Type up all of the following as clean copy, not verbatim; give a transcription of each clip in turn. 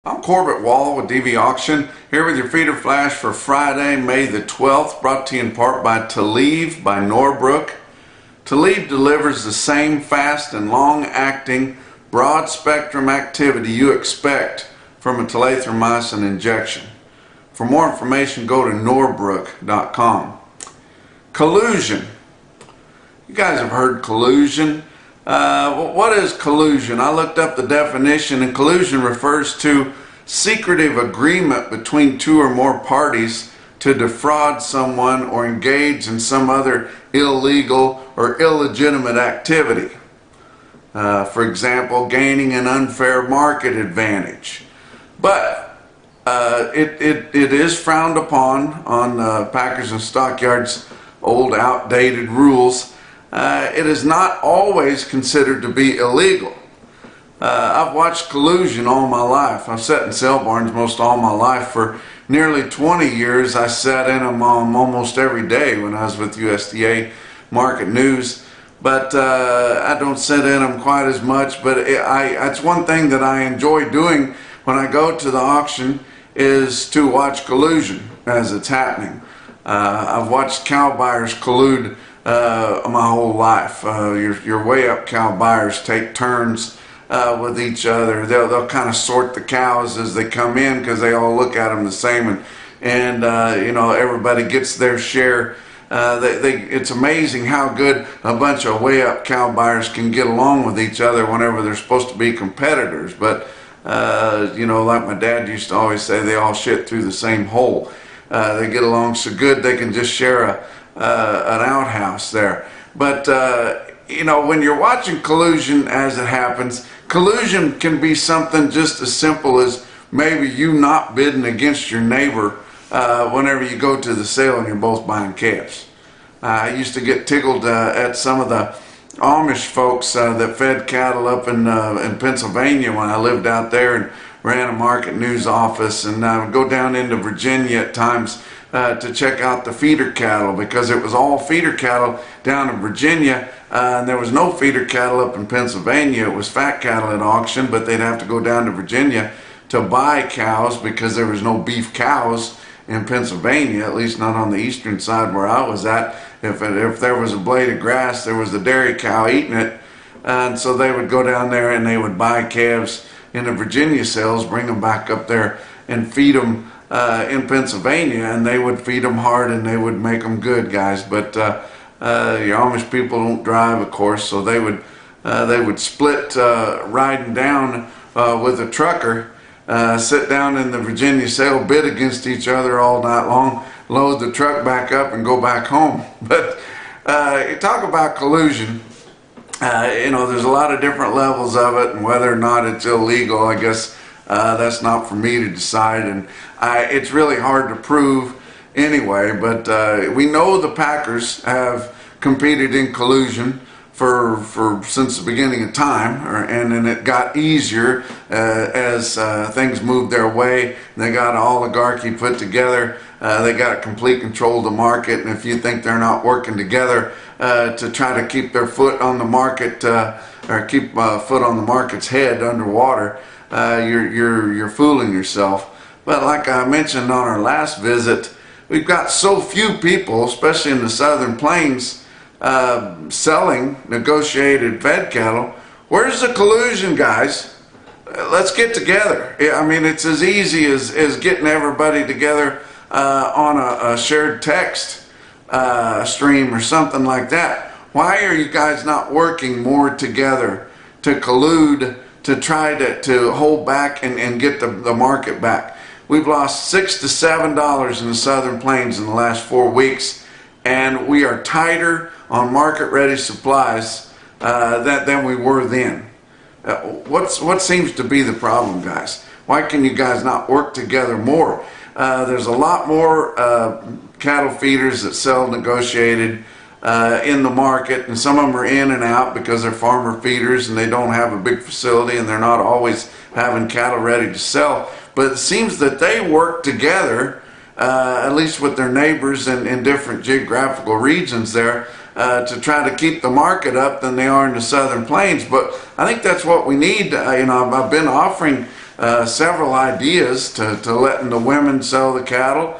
I'm Corbett Wall with DV Auction, here with your feeder flash for Friday, May the 12th, brought to you in part by Talieve by Norbrook. Talieve delivers the same fast and long-acting, broad-spectrum activity you expect from a telithromycin injection. For more information, go to norbrook.com. Collusion. You guys have heard collusion. What is collusion? I looked up the definition, and collusion refers to secretive agreement between two or more parties to defraud someone or engage in some other illegal or illegitimate activity. For example, gaining an unfair market advantage. But it is frowned upon on Packers and Stockyards' old outdated rules. It is not always considered to be illegal. I've watched collusion all my life. I've sat in sale barns most all my life. For nearly 20 years, I sat in them almost every day when I was with USDA Market News. But I don't sit in them quite as much. But it's one thing that I enjoy doing when I go to the auction is to watch collusion as it's happening. I've watched cow buyers collude my whole life. Your way up cow buyers take turns with each other. They'll kind of sort the cows as they come in because they all look at them the same, and you know, everybody gets their share. It's amazing how good a bunch of way up cow buyers can get along with each other whenever they're supposed to be competitors. But you know, like my dad used to always say, they all shit through the same hole. They get along so good they can just share an outhouse there. But you know, when you're watching collusion as it happens, collusion can be something just as simple as maybe you not bidding against your neighbor whenever you go to the sale and you're both buying calves. I used to get tickled at some of the Amish folks that fed cattle up in Pennsylvania when I lived out there and ran a market news office, and I would go down into Virginia at times to check out the feeder cattle, because it was all feeder cattle down in Virginia, and there was no feeder cattle up in Pennsylvania. It was fat cattle at auction, but they'd have to go down to Virginia to buy cows because there was no beef cows in Pennsylvania, at least not on the eastern side where I was at. If there was a blade of grass, there was a dairy cow eating it, and so they would go down there and they would buy calves in the Virginia sales, bring them back up there and feed them in Pennsylvania, and they would feed them hard and they would make them good, guys. But your Amish people don't drive, of course, so they would split riding down with a trucker, sit down in the Virginia sale, bid against each other all night long, load the truck back up and go back home. But you talk about collusion. You know, there's a lot of different levels of it, and whether or not it's illegal, I guess that's not for me to decide, and it's really hard to prove anyway. But we know the Packers have competed in collusion for since the beginning of time, and then it got easier as things moved their way. They got an oligarchy put together. They got complete control of the market, and if you think they're not working together to try to keep their foot on the market, or keep foot on the market's head underwater, you're fooling yourself. But like I mentioned on our last visit, we've got so few people, especially in the southern plains, selling negotiated fed cattle. Where's the collusion, guys? Let's get together. I mean, it's as easy as getting everybody together on a shared text stream or something like that. Why are you guys not working more together to collude to try to hold back and get the market back? We've lost $6 to $7 in the southern plains in the last 4 weeks, and we are tighter on market ready supplies than we were then. What seems to be the problem, guys? Why can you guys not work together more? There's a lot more cattle feeders that sell negotiated in the market, and some of them are in and out because they're farmer feeders and they don't have a big facility and they're not always having cattle ready to sell. But it seems that they work together, at least with their neighbors in different geographical regions there, to try to keep the market up than they are in the southern plains. But I think that's what we need. You know, I've been offering several ideas to letting the women sell the cattle,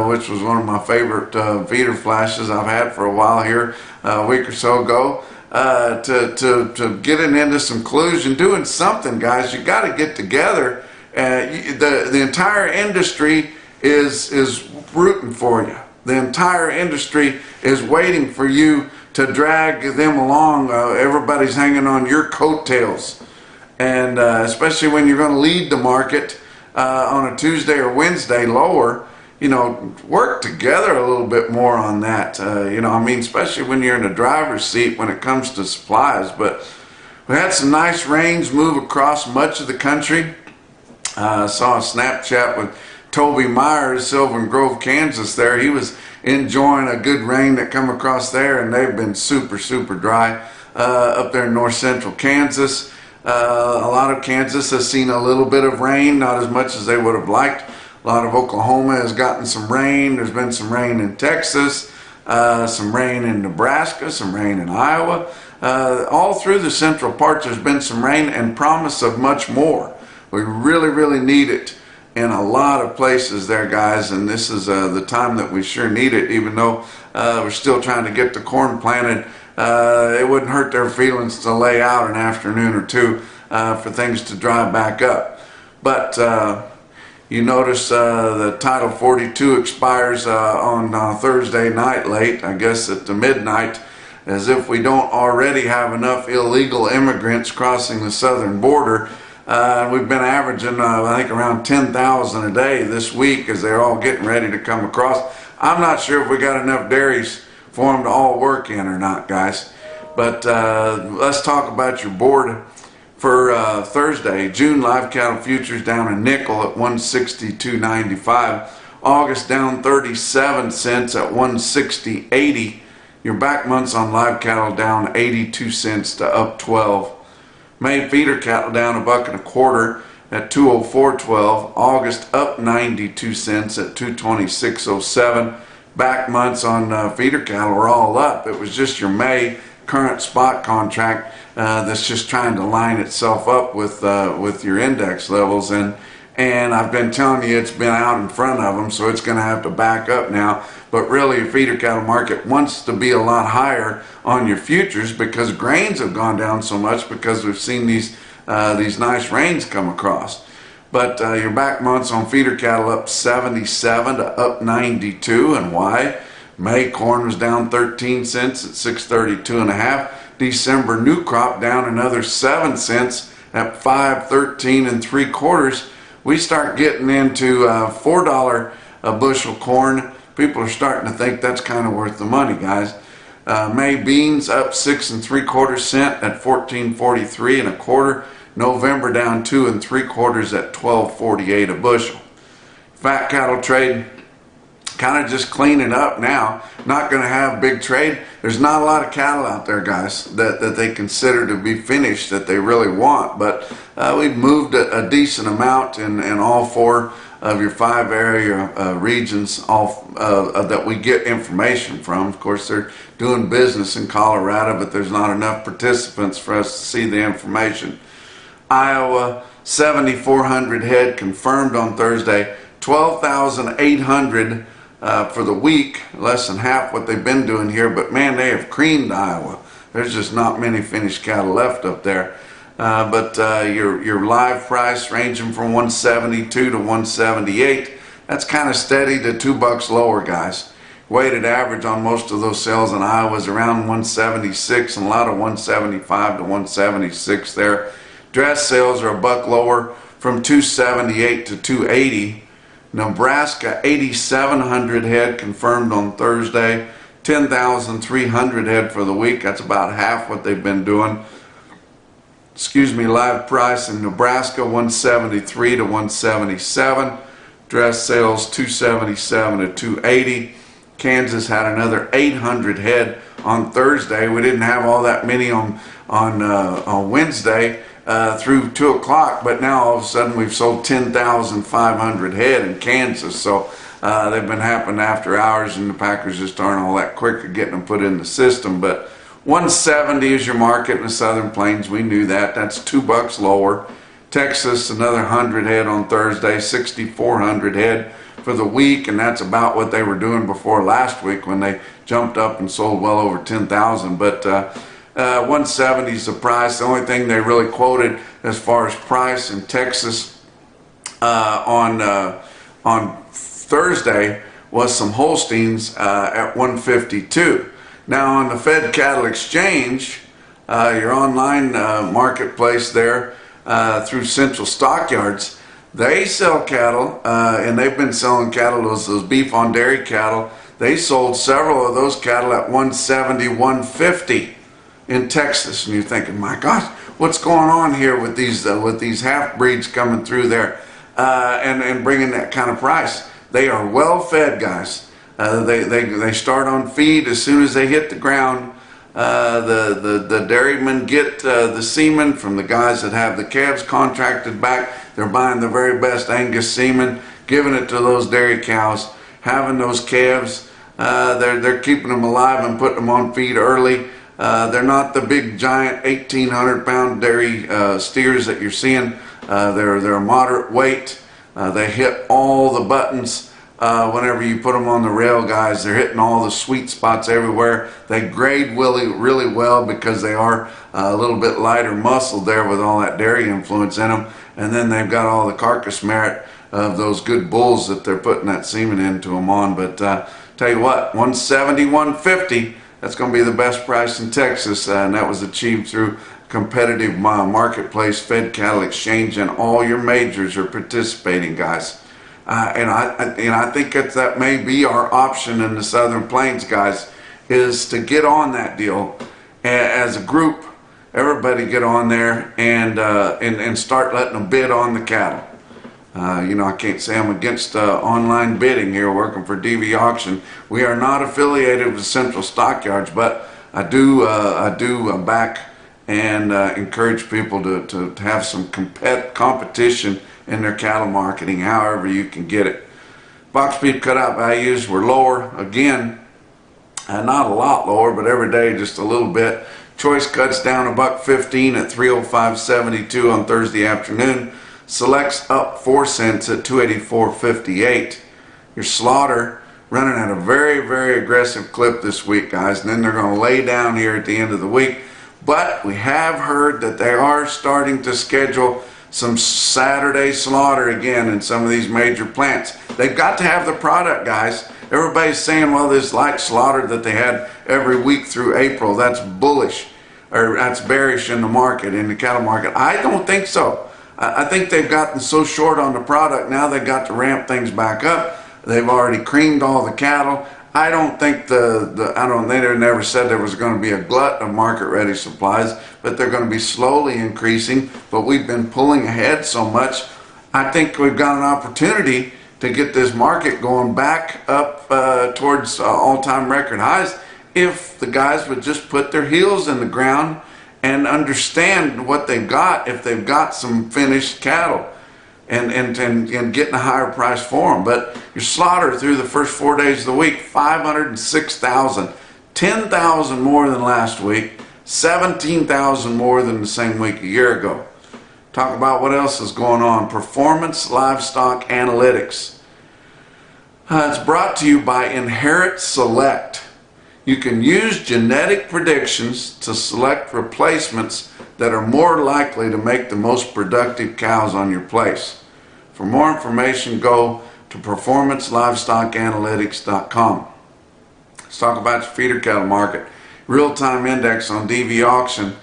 which was one of my favorite feeder flashes I've had for a while here a week or so ago. To getting into some collusion, doing something, guys. You got to get together. The entire industry is rooting for you. The entire industry is waiting for you to drag them along. Everybody's hanging on your coattails, and especially when you're going to lead the market on a Tuesday or Wednesday lower. You know, work together a little bit more on that. You know, I mean, especially when you're in the driver's seat when it comes to supplies. But we had some nice rains move across much of the country. I saw a Snapchat with Toby Myers, Sylvan Grove, Kansas there. He was enjoying a good rain that come across there, and they've been super, super dry up there in north central Kansas. A lot of Kansas has seen a little bit of rain, not as much as they would have liked. A lot of Oklahoma has gotten some rain. There's been some rain in Texas, some rain in Nebraska, some rain in Iowa. All through the central parts there's been some rain and promise of much more. We really, really need it in a lot of places there, guys, and this is the time that we sure need it, even though we're still trying to get the corn planted. It wouldn't hurt their feelings to lay out an afternoon or two for things to dry back up. But you notice the Title 42 expires on Thursday night late, I guess at the midnight, as if we don't already have enough illegal immigrants crossing the southern border. We've been averaging, I think, around 10,000 a day this week as they're all getting ready to come across. I'm not sure if we got enough dairies for them to all work in or not, guys. But let's talk about your board. For Thursday, June live cattle futures down a nickel at 162.95. August down 37 cents at 160.80. Your back months on live cattle down 82 cents to up 12. May feeder cattle down $1.25 at 204.12. August up 92 cents at 226.07. Back months on feeder cattle are all up. It was just your May current spot contract that's just trying to line itself up with your index levels, and I've been telling you it's been out in front of them, so it's going to have to back up now. But really, your feeder cattle market wants to be a lot higher on your futures because grains have gone down so much because we've seen these nice rains come across. But your back months on feeder cattle up 77 to up 92, and why? May corn was down 13 cents at 632.5. December new crop down another 7 cents at 513 3/4. We start getting into $4 a bushel corn. People are starting to think that's kind of worth the money, guys. May beans up 6 3/4 cents at 14.43 1/4. November down 2 3/4 at 12.48 a bushel. Fat cattle trade kind of just cleaning up now. Not going to have big trade. There's not a lot of cattle out there, guys, that they consider to be finished that they really want. But we've moved a decent amount in all four of your 5 area regions that we get information from. Of course, they're doing business in Colorado, but there's not enough participants for us to see the information. Iowa, 7,400 head confirmed on Thursday, 12,800 for the week, less than half what they've been doing here, but man, they have creamed Iowa. There's just not many finished cattle left up there. But your live price ranging from 172 to 178, that's kind of steady to $2 lower, guys. Weighted average on most of those sales in Iowa is around 176, and a lot of 175 to 176 there. Dress sales are $1 lower from 278 to 280. Nebraska, 8,700 head confirmed on Thursday, 10,300 head for the week. That's about half what they've been doing. Excuse me, live price in Nebraska, 173 to 177. Dress sales, 277 to 280. Kansas had another 800 head on Thursday. We didn't have all that many on Wednesday. Through 2 o'clock, but now all of a sudden we've sold 10,500 head in Kansas. So they've been happening after hours, and the Packers just aren't all that quick at getting them put in the system. But 170 is your market in the Southern Plains. We knew that. That's $2 lower. Texas, another 100 head on Thursday, 6,400 head for the week, and that's about what they were doing before last week when they jumped up and sold well over 10,000. But 170 is the price. The only thing they really quoted as far as price in Texas on Thursday was some Holsteins at 152. Now on the Fed Cattle Exchange, your online marketplace there through Central Stockyards, they sell cattle, and they've been selling cattle, those beef on dairy cattle. They sold several of those cattle at 170, 150 in Texas. And you're thinking, my gosh, what's going on here with these half breeds coming through there and bringing that kind of price? They are well fed, guys. They start on feed as soon as they hit the ground. The dairymen get the semen from the guys that have the calves contracted back. They're buying the very best Angus semen, giving it to those dairy cows, having those calves. They're keeping them alive and putting them on feed early. They're not the big giant 1,800-pound dairy steers that you're seeing. They're a moderate weight. They hit all the buttons whenever you put them on the rail, guys. They're hitting all the sweet spots everywhere. They grade really well because they are a little bit lighter muscled there with all that dairy influence in them. And then they've got all the carcass merit of those good bulls that they're putting that semen into them on. But tell you what, 170, 150, that's going to be the best price in Texas, and that was achieved through competitive marketplace, Fed Cattle Exchange, and all your majors are participating, guys. And I think that may be our option in the Southern Plains, guys, is to get on that deal as a group. Everybody get on there and start letting them bid on the cattle. You know, I can't say I'm against online bidding here working for DV Auction. We are not affiliated with Central Stockyards, but I do back and encourage people to have some competition in their cattle marketing, however you can get it. Box beef cutout values were lower again, not a lot lower, but every day just a little bit. Choice cuts down $1.15 at 305.72 on Thursday afternoon. Selects up 4 cents at 284.58. Your slaughter running at a very aggressive clip this week, guys, and then they're going to lay down here at the end of the week. But we have heard that they are starting to schedule some Saturday slaughter again in some of these major plants. They've got to have the product, guys. Everybody's saying, well, this light slaughter that they had every week through April, that's bullish, or that's bearish in the market, in the cattle market. I don't think so. I think they've gotten so short on the product, now they've got to ramp things back up. They've already creamed all the cattle. I don't think they never said there was going to be a glut of market ready supplies, but they're going to be slowly increasing. But we've been pulling ahead so much. I think we've got an opportunity to get this market going back up towards all-time record highs if the guys would just put their heels in the ground and understand what they've got, if they've got some finished cattle, and getting a higher price for them. But your slaughter through the first 4 days of the week, 506,000, 10,000 more than last week, 17,000 more than the same week a year ago. Talk about what else is going on. Performance Livestock Analytics. It's brought to you by Inherit Select. You can use genetic predictions to select replacements that are more likely to make the most productive cows on your place. For more information, go to performancelivestockanalytics.com. Let's talk about your feeder cattle market. Real-time index on DV Auction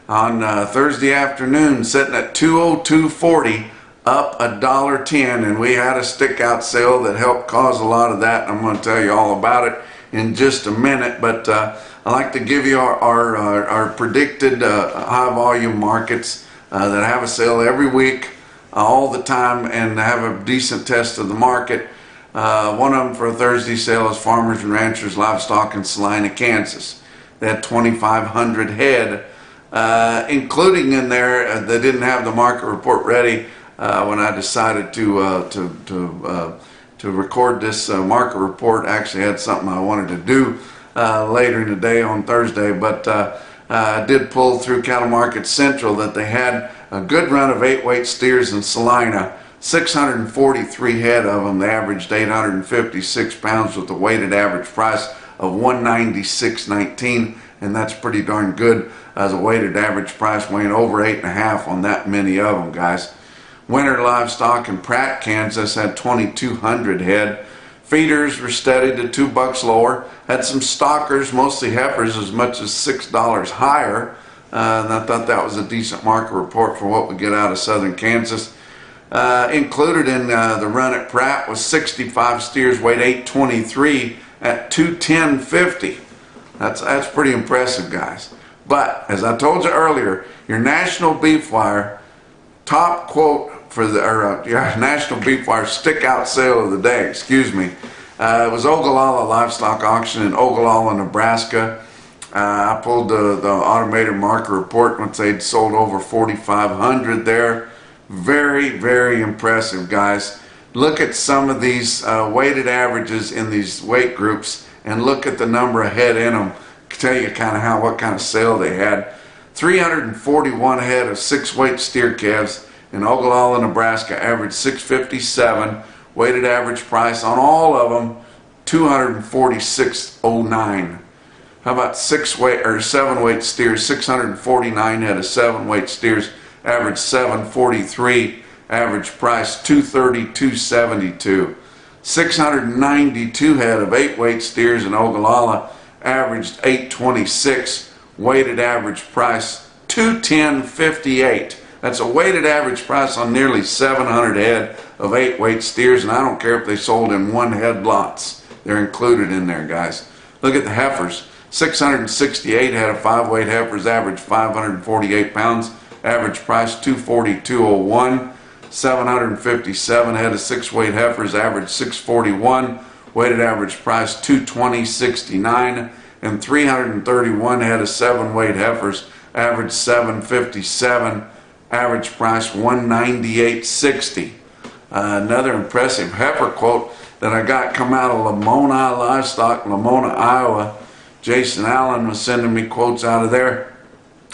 on Thursday afternoon, sitting at 202.40, up $1.10, and we had a stick-out sale that helped cause a lot of that, and I'm going to tell you all about it in just a minute. But I like to give you our predicted high volume markets that have a sale every week, all the time, and have a decent test of the market. One of them for a Thursday sale is Farmers and Ranchers Livestock in Salina, Kansas. They had 2,500 head, including in there, they didn't have the market report ready when I decided to record this market report. Actually had something I wanted to do later in the day on Thursday, but did pull through Cattle Market Central that they had a good run of 8-weight steers in Salina. 643 head of them. They averaged 856 pounds with a weighted average price of $196.19, and that's pretty darn good as a weighted average price, weighing over 8.5 on that many of them, guys. Winter livestock in Pratt, Kansas had 2,200 head. Feeders were steady to $2 lower. Had some stockers, mostly heifers, as much as $6 higher. And I thought that was a decent market report for what we get out of southern Kansas. Included in the run at Pratt was 65 steers, weighed 823 at 210.50. That's pretty impressive, guys. But as I told you earlier, your National Beef Wire top quote for the National Beef Wire stick out sale of the day, it was Ogallala Livestock Auction in Ogallala, Nebraska. I pulled the automated market report once they'd sold over 4,500 there. Very, very impressive, guys. Look at some of these weighted averages in these weight groups and look at the number of head in them. Tell you kind of what kind of sale they had. 341 head of 6-weight steer calves in Ogallala, Nebraska, averaged $657. Weighted average price on all of them, $246.09. How about 6-weight or 7-weight steers? 649 head of 7-weight steers, average $743. Average price $232.72. 692 head of 8-weight steers in Ogallala, averaged $826. Weighted average price $210.58. That's a weighted average price on nearly 700 head of 8-weight steers, and I don't care if they sold in 1-head lots. They're included in there, guys. Look at the heifers. 668 head of 5-weight heifers, average 548 pounds. Average price $242.01. 757 head of 6-weight heifers, average $641. Weighted average price $220.69. And 331 head of 7-weight heifers, average $757. Average price $198.60. Another impressive heifer quote that I got come out of Lamoni Livestock, Lamoni, Iowa. Jason Allen was sending me quotes out of there.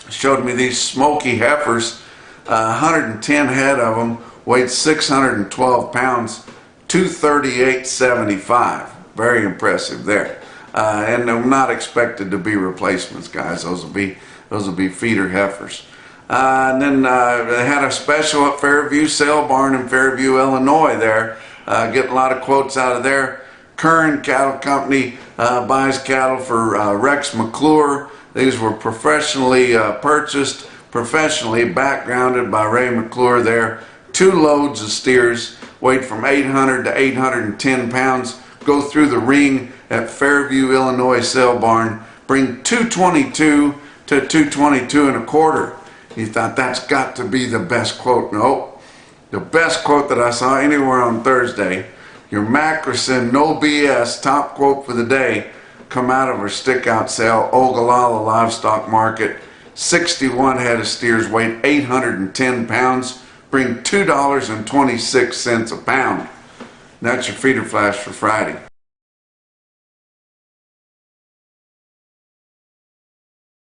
Showed me these smoky heifers, 110 head of them, weighed 612 pounds, $238.75. Very impressive there. And they're not expected to be replacements, guys. Those will be feeder heifers. And then they had a special at Fairview Sale Barn in Fairview, Illinois there. Getting a lot of quotes out of there. Curran Cattle Company buys cattle for Rex McClure. These were professionally purchased, professionally backgrounded by Ray McClure there. 2 loads of steers, weighed from 800 to 810 pounds. Go through the ring at Fairview, Illinois Sale Barn. Bring 222 to 222.25. You thought that's got to be the best quote. Nope. The best quote that I saw anywhere on Thursday, your Mackerson No BS top quote for the day, come out of our stick out sale, Ogallala Livestock Market. 61 head of steers, weighed 810 pounds, bring $2.26 a pound. That's your feeder flash for Friday.